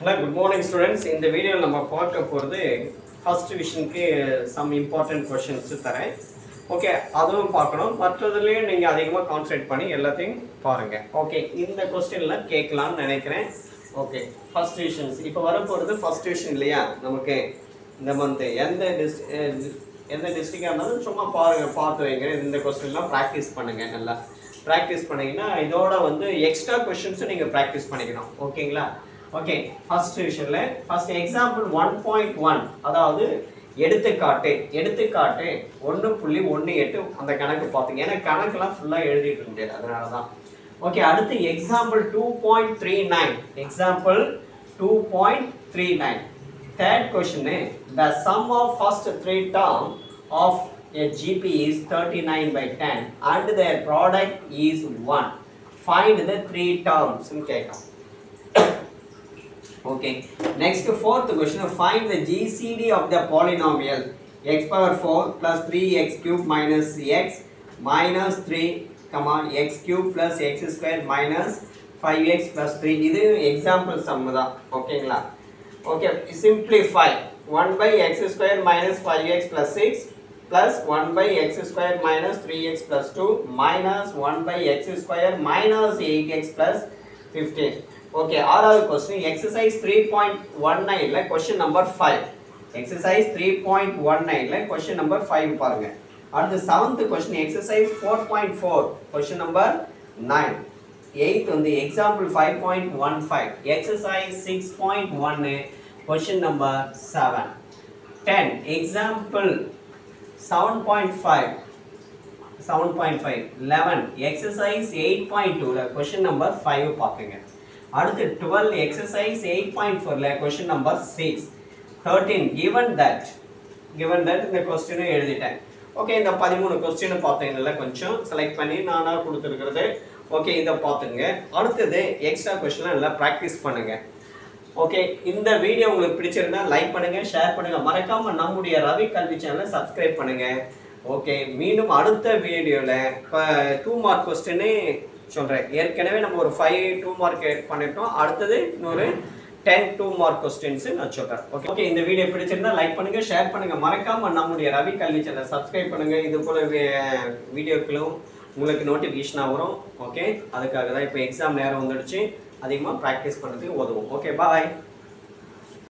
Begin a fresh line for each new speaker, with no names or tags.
Hello, good morning students. In the video நம்ம பார்க்க போறது first divisionக்கு some important questions தரேன். ஓகே, அதுவும் பார்க்கணும். மற்றதுலயே நீங்க அதிகமா கான்சென்ட்ரேட் பண்ணி எல்லாத்தையும் பாருங்க. ஓகே, இந்த क्वेश्चनல கேட்கலாம்னு நினைக்கிறேன். Okay, first divisions. இப்போ வர போறது first division இல்லையா? நமக்கு இந்த மந்த் எந்த டிஸ்ட்ரிக்டா இருந்தாலும் சும்மா பாருங்க, பார்த்து வைங்க. இந்த क्वेश्चनலாம் பிராக்டீஸ் பண்ணுங்க நல்லா. பிராக்டீஸ் பண்ணீங்கன்னா இதோட வந்து எக்ஸ்ட்ரா क्वेश्चंस நீங்க பிராக்டீஸ் பண்ணிக்கணும். ஓகேங்களா? ஓகே, ஃபர்ஸ்ட் டிவிஷன்ல ஃபர்ஸ்ட் எக்ஸாம்பிள் 1.1 அதாவது எடுத்துக்காட்டு 1.18 அந்த கணக்கு பாத்தீங்க. ஏன்னா கணக்குலாம் ஃபுல்லா எழுதிட்டு இருந்தேன், அதனால தான். ஓகே, அடுத்து example 2.39 third question the sum of first three terms of a GP is 39/10 and their product is 1. Find the three terms in கேட்கும். Okay, next fourth question, find the GCD of the polynomial x power 4 plus 3x cube minus x minus 3 x cube plus x square minus 5x plus 3. இது example sum தான். ஓகேங்களா? Okay, simplify 1 by x square minus 5x plus 6 plus 1 by x square minus 3x plus 2 minus 1 by x square minus 8x plus 15. Okay, ஆறாவது question exercise 3.19 ல question number 5. exercise 3.19 ல question number 5 பாருங்க. அடுத்து 7th question exercise 4.4 question number 9. 8th வந்து example 5.15 exercise 6.1 question number 7. 10 example 7.5 11 exercise 8.2 ல question number 5 பாருங்க. அடுத்து 12 exercise 8.4 ல question number 6. 13 given that இந்த question எழுதிட்டேன். ஓகே, இந்த 13 question பார்த்தீங்கன்னா கொஞ்சம் செலக்ட் பண்ணி நானா கொடுத்திருக்கிறது. ஓகே, இத பாத்துங்க. அடுத்து எக்ஸ்ட்ரா क्वेश्चन எல்லாம் பிராக்டீஸ் பண்ணுங்க. ஓகே, இந்த வீடியோ உங்களுக்கு பிடிச்சிருந்தா லைக் பண்ணுங்க, ஷேர் பண்ணுங்க. மறக்காம நம்முடைய ரவி கல்வி சேனலை சப்ஸ்கிரைப் பண்ணுங்க. ஓகே, மீண்டும் அடுத்த வீடியோல 2 மார்க் क्वेश्चन சொல்றேன். ஏற்கனவே நம்ம ஒரு 5 2 மார்க் பண்ணிட்டோம். அடுத்து இன்னொரு 10 2 மார்க் क्वेश्चंस நான் சொல்றேன். ஓகே, இந்த வீடியோ பிடிச்சிருந்தா லைக் பண்ணுங்க, ஷேர் பண்ணுங்க. மறக்காம நம்முடைய ரவி கல்வி சேனலை சப்ஸ்கிரைப் பண்ணுங்க. இது போல வீடியோக்களும் உங்களுக்கு நோட்டிஃபிகேஷனா வரும். ஓகே, அதுக்காக தான் இப்போ எக்ஸாம் நேரம் வந்துடுச்சு. அதிகமாக ப்ராக்டிஸ் பண்ணுறதுக்கு உதவும். ஓகே, பாய்.